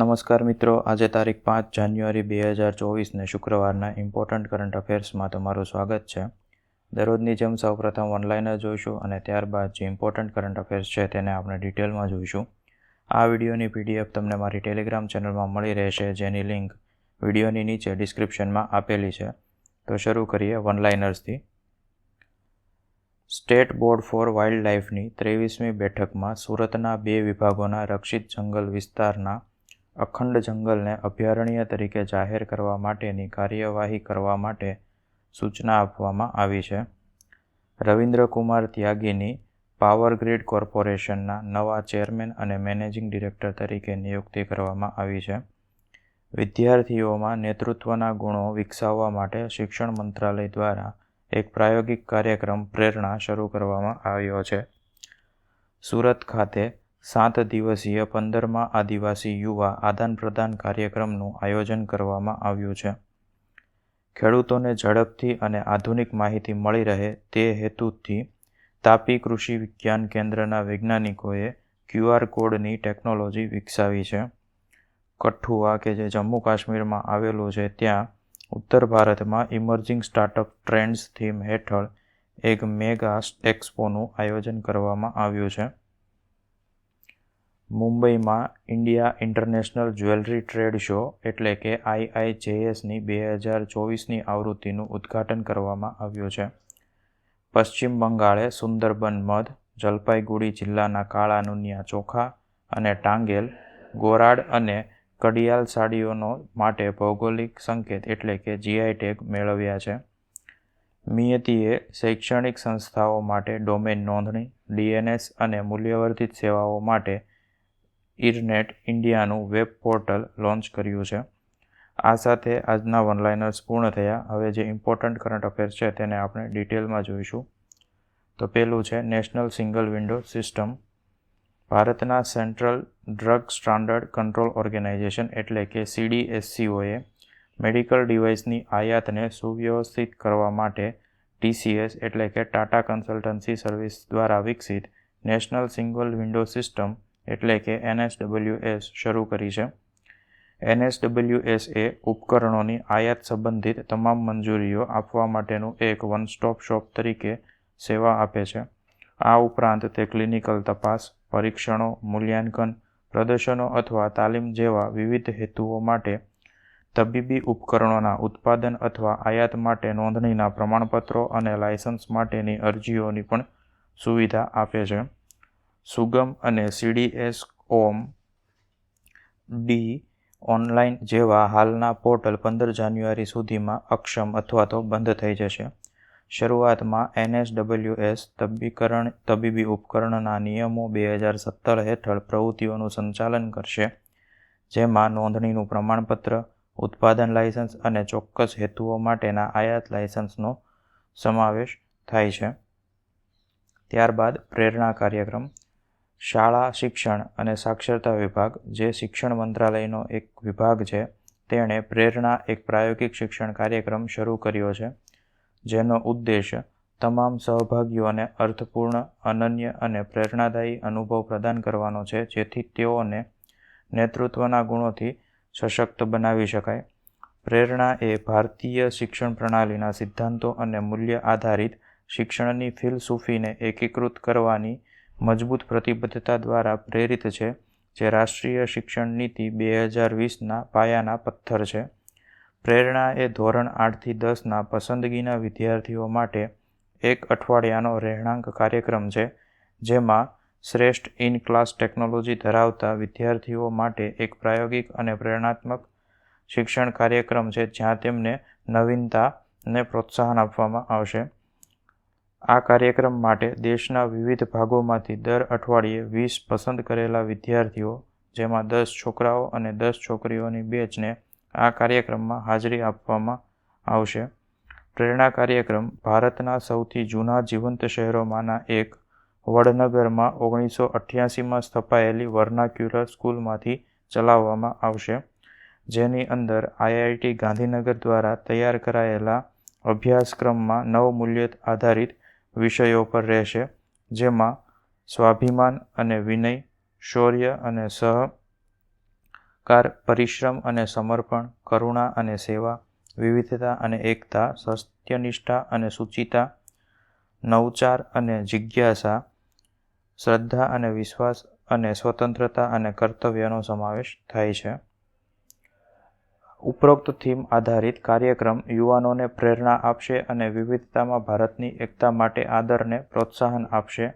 નમસ્કાર મિત્રો, આજે તારીખ 5 જાન્યુઆરી 2024ને શુક્રવારના ઇમ્પોર્ટન્ટ કરંટ અફેર્સમાં તમારું સ્વાગત છે. દરરોજની જેમ સૌપ્રથમ ઓનલાઈન જોઈશું અને ત્યારબાદ જે ઇમ્પોર્ટન્ટ કરંટ અફેર્સ છે તેને આપણે ડિટેલમાં જોઈશું. આ વિડીયોની PDF તમને મારી ટેલિગ્રામ ચેનલમાં મળી રહેશે, જેની લિંક વિડીયોની નીચે ડિસ્ક્રિપ્શનમાં આપેલી છે. તો શરૂ કરીએ વનલાઇનર્સથી. સ્ટેટ બોર્ડ ફોર વાઇલ્ડ લાઇફની 23મી બેઠકમાં સુરતના 2 વિભાગોના રક્ષિત જંગલ વિસ્તારના અખંડ જંગલને અભયારણ્ય તરીકે જાહેર કરવા માટેની કાર્યવાહી કરવા માટે સૂચના આપવામાં આવી છે. રવિન્દ્રકુમાર ત્યાગીની પાવર ગ્રીડ કોર્પોરેશનના નવા ચેરમેન અને મેનેજિંગ ડિરેક્ટર તરીકે નિયુક્તિ કરવામાં આવી છે. વિદ્યાર્થીઓમાં નેતૃત્વના ગુણો વિકસાવવા માટે શિક્ષણ મંત્રાલય દ્વારા એક પ્રાયોગિક કાર્યક્રમ પ્રેરણા શરૂ કરવામાં આવ્યો છે. સુરત ખાતે 7 દિવસીય 15મા આદિવાસી યુવા આદાન પ્રદાન કાર્યક્રમનું આયોજન કરવામાં આવ્યું છે. ખેડૂતોને ઝડપથી અને આધુનિક માહિતી મળી રહે તે હેતુથી તાપી કૃષિ વિજ્ઞાન કેન્દ્રના વૈજ્ઞાનિકોએ QR કોડની ટેકનોલોજી વિકસાવી છે. કઠુઆ કે જે જમ્મુ કાશ્મીરમાં આવેલું છે, ત્યાં ઉત્તર ભારતમાં ઇમર્જિંગ સ્ટાર્ટઅપ ટ્રેન્ડ્સ થીમ હેઠળ એક મેગા એક્સપોનું આયોજન કરવામાં આવ્યું છે. મુંબઈમાં India international jewellery trade show એટલે કે IIJSની 2024ની આવૃત્તિનું ઉદ્ઘાટન કરવામાં આવ્યું છે. પશ્ચિમ બંગાળે સુંદરબન મધ, જલપાઈગુડી જિલ્લાના કાળા નુનિયા ચોખા અને ટાંગેલ, ગોરાડ અને કડિયાલ સાડીઓનો માટે ભૌગોલિક સંકેત એટલે કે GI ટેગ મેળવ્યા છે. મિયતીએ શૈક્ષણિક સંસ્થાઓ માટે ડોમેન નોંધણી, DNS અને મૂલ્યવર્ધિત સેવાઓ માટે ઇરનેટ ઇન્ડિયાનું વેબ પોર્ટલ લોન્ચ કર્યું છે. આ સાથે આજના વનલાઇનર્સ પૂર્ણ થયા. હવે જે ઇમ્પોર્ટન્ટ કરંટ અફેર્સ છે તેને આપણે ડિટેલમાં જોઈશું. તો પહેલું છે નેશનલ સિંગલ વિન્ડો સિસ્ટમ. ભારતના central drug standard control organisation એટલે કે CDSCOએ મેડિકલ ડિવાઇસની આયાતને સુવ્યવસ્થિત કરવા માટે TCS એટલે કે ટાટા કન્સલ્ટન્સી સર્વિસ દ્વારા વિકસિત નેશનલ સિંગલ વિન્ડો સિસ્ટમ એટલે કે NSWS શરૂ કરી છે. NSWS એ ઉપકરણોની આયાત સંબંધિત તમામ મંજૂરીઓ આપવા માટેનું એક વન સ્ટોપ શોપ તરીકે સેવા આપે છે. આ ઉપરાંત તે ક્લિનિકલ તપાસ, પરીક્ષણો, મૂલ્યાંકન, પ્રદર્શનો અથવા તાલીમ જેવા વિવિધ હેતુઓ માટે તબીબી ઉપકરણોના ઉત્પાદન અથવા આયાત માટે નોંધણીના પ્રમાણપત્રો અને લાયસન્સ માટેની અરજીઓની પણ સુવિધા આપે છે. સુગમ અને CDSCOM-D ઓનલાઈન જેવા હાલના પોર્ટલ 15 જાન્યુઆરી સુધીમાં અક્ષમ અથવા તો બંધ થઈ જશે. શરૂઆતમાં NSWS તબીબી ઉપકરણના નિયમો 2017 હેઠળ પ્રવૃત્તિઓનું સંચાલન કરશે, જેમાં નોંધણીનું પ્રમાણપત્ર, ઉત્પાદન લાયસન્સ અને ચોક્કસ હેતુઓ માટેના આયાત લાયસન્સનો સમાવેશ થાય છે. ત્યારબાદ પ્રેરણા કાર્યક્રમ. શાળા શિક્ષણ અને સાક્ષરતા વિભાગ, જે શિક્ષણ મંત્રાલયનો એક વિભાગ છે, તેણે પ્રેરણા એક પ્રાયોગિક શિક્ષણ કાર્યક્રમ શરૂ કર્યો છે, જેનો ઉદ્દેશ તમામ સહભાગીઓને અર્થપૂર્ણ, અનન્ય અને પ્રેરણાદાયી અનુભવ પ્રદાન કરવાનો છે, જેથી તેઓને નેતૃત્વના ગુણોથી સશક્ત બનાવી શકાય. પ્રેરણા એ ભારતીય શિક્ષણ પ્રણાલીના સિદ્ધાંતો અને મૂલ્ય આધારિત શિક્ષણની ફિલસૂફીને એકીકૃત કરવાની મજબૂત પ્રતિબદ્ધતા દ્વારા પ્રેરિત છે, જે રાષ્ટ્રીય શિક્ષણ નીતિ 2020ના પાયાના પથ્થર છે. પ્રેરણા એ ધોરણ 8થી 10ના પસંદગીના વિદ્યાર્થીઓ માટે એક અઠવાડિયાનો રહેણાંક કાર્યક્રમ છે, જેમાં શ્રેષ્ઠ ઇન-ક્લાસ ટેકનોલોજી ધરાવતા વિદ્યાર્થીઓ માટે એક પ્રાયોગિક અને પ્રેરણાત્મક શિક્ષણ કાર્યક્રમ છે, જ્યાં તેમને નવીનતાને પ્રોત્સાહન આપવામાં આવશે. આ કાર્યક્રમ માટે દેશના વિવિધ ભાગોમાંથી દર અઠવાડિયે 20 પસંદ કરેલા વિદ્યાર્થીઓ, જેમાં 10 છોકરાઓ અને 10 છોકરીઓની બેચને આ કાર્યક્રમમાં હાજરી આપવામાં આવશે. પ્રેરણા કાર્યક્રમ ભારતના સૌથી જૂના જીવંત શહેરોમાંના એક વડનગરમાં 1988માં સ્થપાયેલી વર્નાક્યુલર સ્કૂલમાંથી ચલાવવામાં આવશે, જેની અંદર IIT ગાંધીનગર દ્વારા તૈયાર કરાયેલા અભ્યાસક્રમમાં 9 મૂલ્ય આધારિત વિષયો પર રહેશે, જેમાં સ્વાભિમાન અને વિનય, શૌર્ય અને પરિશ્રમ અને સમર્પણ, કરુણા અને સેવા, વિવિધતા અને એકતા, સત્યનિષ્ઠા અને શુચિતા, નવચાર અને જિજ્ઞાસા, શ્રદ્ધા અને વિશ્વાસ અને સ્વતંત્રતા અને કર્તવ્યનો સમાવેશ થાય છે. ઉપરોક્ત થીમ આધારિત કાર્યક્રમ યુવાનોને પ્રેરણા આપશે અને વિવિધતામાં ભારતની એકતા માટે આદરને પ્રોત્સાહન આપશે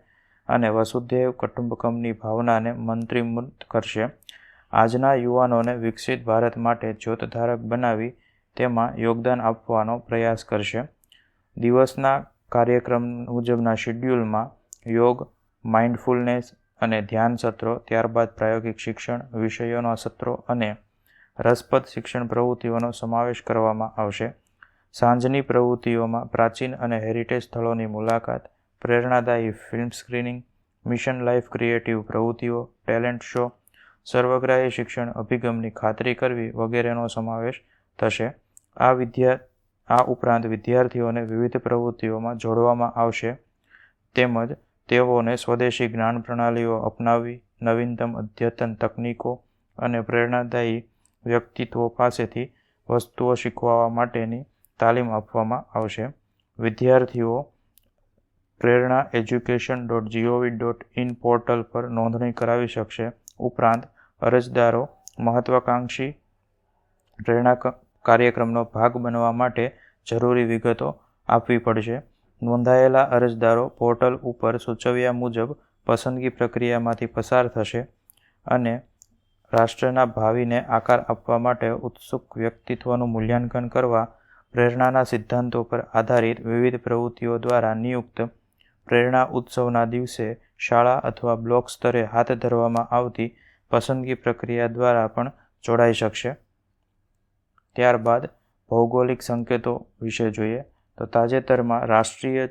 અને વસુધૈવ કુટુંબકમની ભાવનાને મંત્રીમુગ્ધ કરશે. આજના યુવાનોને વિકસિત ભારત માટે જ્યોતધારક બનાવી તેમાં યોગદાન આપવાનો પ્રયાસ કરશે. દિવસના કાર્યક્રમ મુજબના શેડ્યુલમાં યોગ, માઇન્ડફુલનેસ અને ધ્યાન સત્રો, ત્યારબાદ પ્રાયોગિક શિક્ષણ વિષયોના સત્રો અને રસપ્રદ શિક્ષણ પ્રવૃત્તિઓનો સમાવેશ કરવામાં આવશે. સાંજની પ્રવૃત્તિઓમાં પ્રાચીન અને હેરિટેજ સ્થળોની મુલાકાત, પ્રેરણાદાયી film screening, mission life creative પ્રવૃત્તિઓ, ટેલેન્ટ શો, સર્વગ્રાહી શિક્ષણ અભિગમની ખાતરી કરવી વગેરેનો સમાવેશ થશે. આ ઉપરાંત વિદ્યાર્થીઓને વિવિધ પ્રવૃત્તિઓમાં જોડવામાં આવશે તેમજ તેઓને સ્વદેશી જ્ઞાન પ્રણાલીઓ અપનાવવી, નવીનતમ અદ્યતન તકનીકો અને પ્રેરણાદાયી વ્યક્તિત્વો પાસેથી વસ્તુઓ શીખવા માટેની તાલીમ આપવામાં આવશે. વિદ્યાર્થીઓ prernaeducation.gov.in પોર્ટલ પર નોંધણી કરાવી શકશે. ઉપરાંત અરજદારો મહત્વાકાંક્ષી પ્રેરણા કાર્યક્રમનો ભાગ બનવા માટે જરૂરી વિગતો આપવી પડશે. નોંધાયેલા અરજદારો પોર્ટલ ઉપર સૂચવ્યા મુજબ પસંદગી પ્રક્રિયામાંથી પસાર થશે અને રાષ્ટ્રના ભાવિને આકાર આપવા માટે ઉત્સુક વ્યક્તિત્વનું મૂલ્યાંકન કરવા પ્રેરણાના સિદ્ધાંતો પર આધારિત વિવિધ પ્રવૃત્તિઓ દ્વારા નિયુક્ત પ્રેરણા ઉત્સવના દિવસે શાળા અથવા બ્લોક સ્તરે હાથ ધરવામાં આવતી પસંદગી પ્રક્રિયા દ્વારા પણ જોડાઈ શકશે. ત્યારબાદ ભૌગોલિક સંકેતો વિશે જોઈએ તો તાજેતરમાં રાષ્ટ્રીય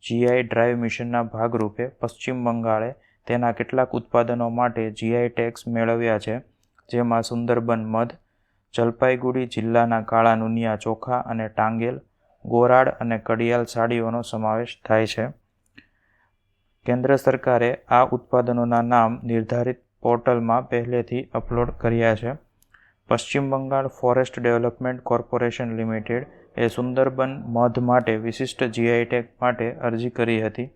જીઆઈ ડ્રાઈવ મિશનના ભાગરૂપે પશ્ચિમ બંગાળે તેના કેટલાક ઉત્પાદનો માટે જીઆઈ ટેગ્સ મેળવ્યા છે, જેમાં સુંદરબન મધ, જલપાઈગુડી જિલ્લાના કાળા નુનિયા ચોખા અને ટાંગેલ, ગોરાડ અને કડિયાલ સાડીઓનો સમાવેશ થાય છે. કેન્દ્ર સરકારે આ ઉત્પાદનોના નામ નિર્ધારિત પોર્ટલમાં પહેલેથી અપલોડ કર્યા છે. Pashchim Bengal forest development corporation limited એ સુંદરબન મધ માટે વિશિષ્ટ જીઆઈ ટેગ માટે અરજી કરી હતી,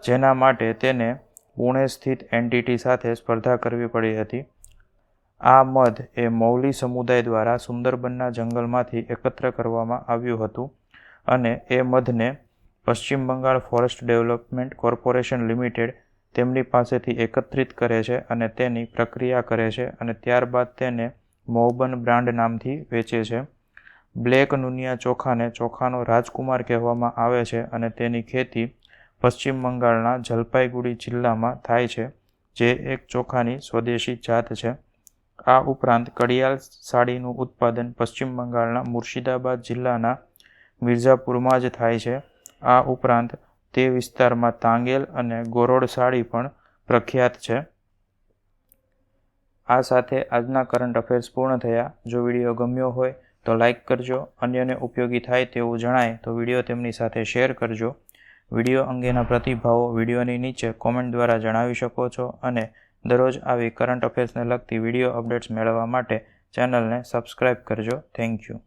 જેના માટે તેને પુણે સ્થિત એન્ટિટી સાથે સ્પર્ધા કરવી પડી હતી. આ મધ એ મૌલી સમુદાય દ્વારા સુંદરબનના જંગલમાંથી એકત્ર કરવામાં આવ્યું હતું અને એ મધને પશ્ચિમ Bengal forest development corporation limited તેમની પાસેથી એકત્રિત કરે છે અને તેની પ્રક્રિયા કરે છે અને ત્યારબાદ તેને મૌબન બ્રાન્ડ નામથી વેચે છે. બ્લેક નુનિયા ચોખાને ચોખાનો રાજકુમાર કહેવામાં આવે છે અને તેની ખેતી પશ્ચિમ બંગાળના જલપાઈગુડી જિલ્લામાં થાય છે, જે એક ચોખાની સ્વદેશી જાત છે. આ ઉપરાંત કડિયાલ સાડીનું ઉત્પાદન પશ્ચિમ બંગાળના મુર્શિદાબાદ જિલ્લાના મિર્ઝાપુરમાં જ થાય છે. આ ઉપરાંત તે વિસ્તારમાં તાંગેલ અને ગોરોડ સાડી પણ પ્રખ્યાત છે. આ સાથે આજના કરંટ અફેર્સ પૂર્ણ થયા. જો વિડીયો ગમ્યો હોય તો લાઇક કરજો. અન્યને ઉપયોગી થાય તેવું જણાય તો વિડીયો તેમની સાથે શેર કરજો. વિડીયો અંગેના પ્રતિભાવો વિડીયોની નીચે કોમેન્ટ દ્વારા જણાવી શકો છો અને દરરોજ આવી કરંટ અફેર્સને લગતી વિડીયો અપડેટ્સ મેળવવા માટે ચેનલને સબસ્ક્રાઇબ કરજો. Thank you.